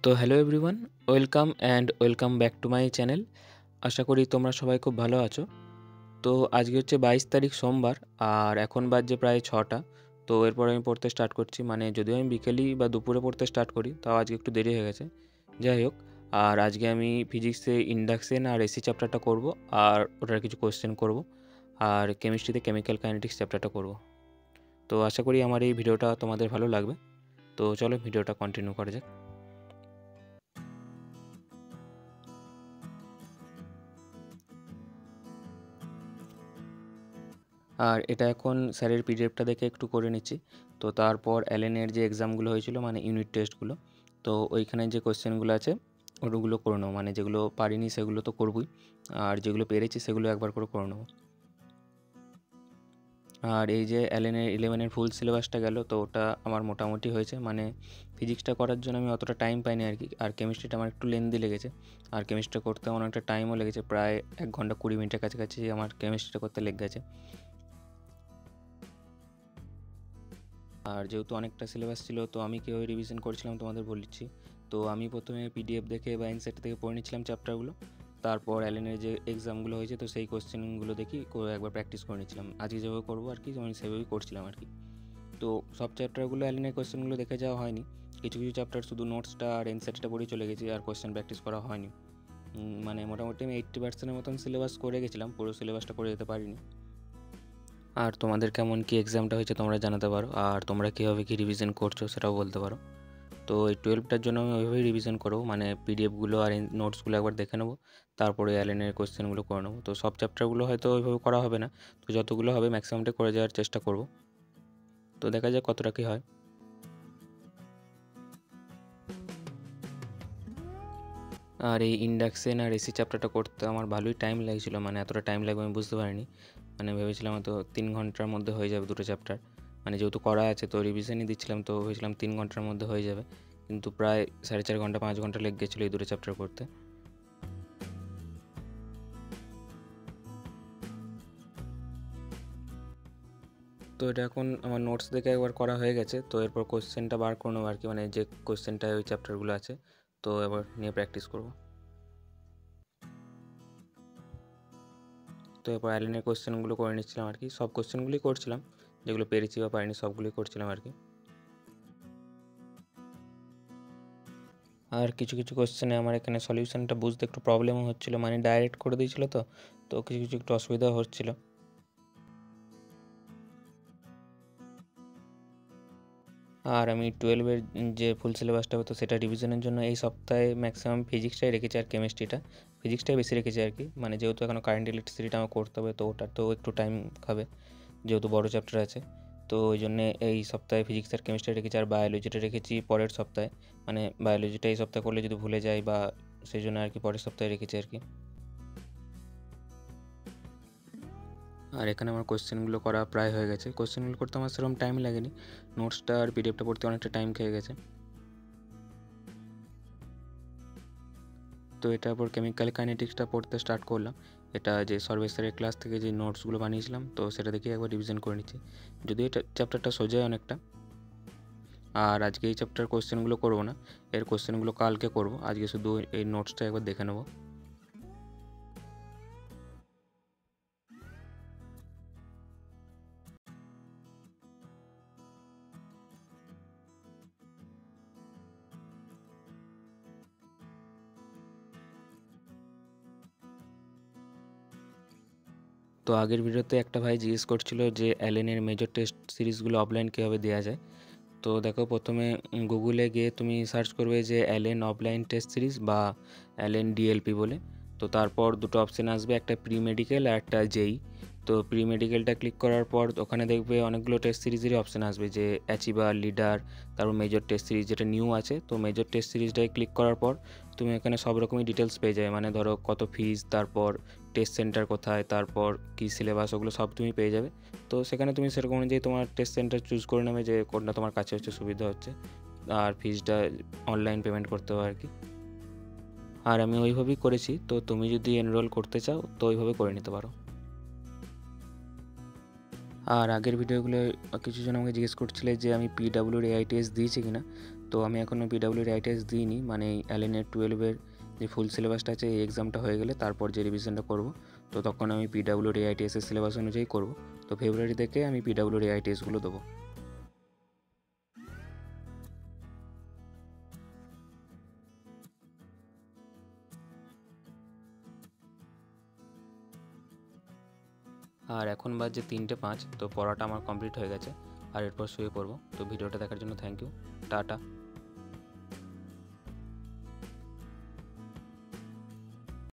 তো hello everyone, welcome back to my channel. আশা করি তোমরা সবাই খুব ভালো আছো। তো আজকে হচ্ছে 22 তারিখ সোমবার, আর এখন বাজছে প্রায় 6টা। তো এরপর আমি পড়তে স্টার্ট করছি, মানে যদিও আমি বিকেলই বা দুপুরে পড়তে স্টার্ট করি, তাও আজকে একটু দেরি হয়ে গেছে। যাই হোক, আর আজকে আমি ফিজিক্সে ইন্ডাকশন আর এসি চ্যাপ্টারটা করব, আর ওটার কিছু কোয়েশ্চেন করব, আর কেমিস্ট্রিতে কেমিক্যাল কাইনেটিক্স চ্যাপ্টারটা করব। তো আশা করি আমার এই ভিডিওটা তোমাদের ভালো লাগবে। তো চলো ভিডিওটা কন্টিনিউ করা যাক। আর এটা এখন স্যারের পিডিএফটা দেখে একটু করে নিচ্ছি। তো তারপর অ্যালেনের যে এক্সামগুলো হয়েছিল, মানে ইউনিট টেস্টগুলো, তো ওইখানে যে কোয়েশ্চেনগুলো আছে ওগুলো করে নেবো। মানে যেগুলো পারিনি সেগুলো তো করবই, আর যেগুলো পেরেছি সেগুলো একবার করে নেবো। আর এই যে অ্যালেনের 11-এর ফুল সিলেবাসটা গেল, তো ওটা আমার মোটামুটি হয়েছে। মানে ফিজিক্সটা করার জন্য আমি অতটা টাইম পাইনি আর কি, আর কেমিস্ট্রিটা আমার একটু লেন্দি লেগেছে। আর কেমিস্ট্রিটা করতে আমার অনেকটা টাইমও লেগেছে, প্রায় 1 ঘন্টা 20 মিনিটের কাছাকাছি আমার কেমিস্ট্রিটা করতে লেগে গেছে। আর যেহেতু অনেকটা সিলেবাস ছিল, তো আমি কীভাবে রিভিশন করেছিলাম তোমাদের বলছি। তো আমি প্রথমে পিডিএফ দেখে বা এনসেট থেকে পড়ে নিচ্ছিলাম চ্যাপ্টারগুলো। তারপর অ্যালেনের যে এক্সামগুলো হয়েছে, তো সেই কোশ্চেনগুলো দেখি একবার প্র্যাকটিস করে নিচ্ছিলাম। আজকে যেভাবে করবো আর কি, আমি সেভাবেই করছিলাম আর কি। তো সব চ্যাপ্টারগুলো অ্যালেনের কোশ্চেনগুলো দেখে যাওয়া হয়নি। কিছু কিছু চ্যাপ্টার শুধু নোটসটা আর এনসেটটা পড়েই চলে গেছি, আর কোশ্চেন প্র্যাকটিস করা হয়নি। মানে মোটামুটি আমি 80% মতন সিলেবাস করে গেছিলাম, পুরো সিলেবাসটা করে যেতে পারিনি। আর তোমাদের কেমন কী এক্সামটা হয়েছে তোমরা জানাতে পারো, আর তোমরা কীভাবে কী রিভিশন করছো সেটাও বলতে পারো। তো এই 12টার জন্য আমি ওইভাবেই রিভিশন করবো, মানে পিডিএফগুলো আর নোটসগুলো একবার দেখে নেবো, তারপরে অ্যালেনের কোয়েশ্চেনগুলো করে নেবো। তো সব চ্যাপ্টারগুলো হয়তো ওইভাবে করা হবে না, তো যতগুলো হবে ম্যাক্সিমামটা করে যাওয়ার চেষ্টা করব। তো দেখা যাক কতটা কী হয়। আর এই ইন্ডাকশন আর এসি চ্যাপ্টারটা করতে আমার ভালোই টাইম লেগেছিলো, মানে এতটা টাইম লাগবে আমি বুঝতে পারিনি। মানে ভেবেছিলাম হয়তো 3 ঘন্টার মধ্যে হয়ে যাবে দুটো চ্যাপ্টার। মানে যেহেতু করা আছে তো রিভিশনই দিচ্ছিলাম, তো ভেবেছিলাম 3 ঘন্টার মধ্যে হয়ে যাবে, কিন্তু প্রায় 4.5 ঘন্টা 5 ঘন্টা লেগে গেছিলো এই দুটো চ্যাপ্টার করতে। তো এটা এখন আমার নোটস দেখে একবার করা হয়ে গেছে, তো এরপর কোশ্চেনটা বার করে নেবো আর কি, মানে যে কোশ্চেনটায় ওই চ্যাপ্টারগুলো আছে, তো এবার নিয়ে প্র্যাকটিস করব। তো এরপর অ্যালেনের কোশ্চেনগুলো করে নিচ্ছিলাম আর কি, সব কোশ্চেনগুলোই করছিলাম, যেগুলো পেরেছি বা পারিনি সবগুলোই করছিলাম আর কি। আর কিছু কিছু কোশ্চেনে আমার এখানে সলিউশনটা বুঝতে একটু প্রবলেমও হচ্ছিলো, মানে ডাইরেক্ট করে দিয়েছিলো, তো কিছু কিছু একটু অসুবিধা হচ্ছিলো। আর আমি 12-এর যে ফুল সিলেবাসটা হতো সেটা রিভিশনের জন্য এই সপ্তাহে ম্যাক্সিমাম ফিজিক্সটাই রেখেছি, আর ফিজিক্সটাই বেশি রেখেছি আর কি। মানে যেহেতু এখনও কারেন্ট ইলেকট্রিসিটিটা আমার করতে হবে, তো ওটা তো একটু টাইম খাবে, যেহেতু বড় চ্যাপ্টার আছে। তো ওই জন্যে এই সপ্তাহে ফিজিক্স আর কেমিস্ট্রি রেখেছি, আর বায়োলজিটা রেখেছি পরের সপ্তাহে। মানে বায়োলজিটা এই সপ্তাহে করলে যদি ভুলে যাই, বা সেই জন্য আর কি পরের সপ্তাহে রেখেছি আর কি। আর এখানে আমার কোশ্চেনগুলো করা প্রায় হয়ে গেছে। কোশ্চেনগুলো করতে আমার সেরকম টাইম লাগেনি, নোটসটা আর পিডিএফটা পড়তে অনেকটা টাইম খেয়ে গেছে। তো এটার পর কেমিক্যাল কাইনেটিক্সটা পড়তে স্টার্ট করলাম। এটা যে সর্বেশ্বরের ক্লাস থেকে যে নোটসগুলো বানিয়েছিলাম, তো সেটা দেখে একবার রিভিশন করে নিচ্ছি। যদিও এটা চ্যাপ্টারটা সোজাই অনেকটা। আর আজকে এই চ্যাপ্টার কোশ্চেনগুলো করবো না, এর কোশ্চেনগুলো কালকে করব। আজকে শুধু এই নোটসটা একবার দেখে নেবো। তো আগের ভিডিওতে একটা ভাই জিজ্ঞেস করছিল যে অ্যালেনের মেজর টেস্ট সিরিজগুলো অফলাইন কীভাবে দেওয়া যায়। তো দেখো, প্রথমে গুগলে গিয়ে তুমি সার্চ করবে যে অ্যালেন অফলাইন টেস্ট সিরিজ বা অ্যালেন ডিএলপি বলে। তো তারপর দুটো অপশান আসবে, একটা প্রি মেডিকেল আর একটা জেই। তো প্রি মেডিকেলটা ক্লিক করার পর ওখানে দেখবে অনেকগুলো টেস্ট সিরিজেরই অপশান আসবে, যে অ্যাচিভার, লিডার, তারপর মেজর টেস্ট সিরিজ যেটা নিউ আছে। তো মেজর টেস্ট সিরিজটাই ক্লিক করার পর তুমি এখানে সব রকমই ডিটেলস পেয়ে যাবে, মানে ধরো কত ফিজ, তারপর টেস্ট সেন্টার কোথায়, তারপর কী সিলেবাস, ওগুলো সব তুমি পেয়ে যাবে। তো সেখানে তুমি সেরকম অনুযায়ী তোমার টেস্ট সেন্টার চুজ করে নেবে যে কোনটা তোমার কাছে হচ্ছে সুবিধা হচ্ছে, আর ফিজটা অনলাইন পেমেন্ট করতে হবে আর কি। আর আমি ওইভাবেই করেছি, তো তুমি যদি এনরোল করতে চাও তো ওইভাবে করে নিতে পারো। আর আগের ভিডিওগুলো কিছু জন আমাকে জিজ্ঞেস করছিলে যে আমি পিডাব্লিউর এআইটিএস দিয়েছি কিনা। তো আমি এখনও পিডাব্লিউর আইটিএস দিইনি, মানে অ্যালেনের 12-এর যে ফুল সিলেবাসটা আছে এই এক্সামটা হয়ে গেলে তারপর যে রিভিশনটা করব, তো তখন আমি পিডাব্লিউর আইটিএসের সিলেবাস অনুযায়ী করব। তো ফেব্রুয়ারি থেকে আমি পিডাব্লিউর আইটিএসগুলো দেবো। আর এখন বাজে 3:05, তো পড়াটা আমার কমপ্লিট হয়ে গেছে আর এরপর শুয়ে পড়বো। তো ভিডিওটা দেখার জন্য থ্যাংক ইউ, টাটা।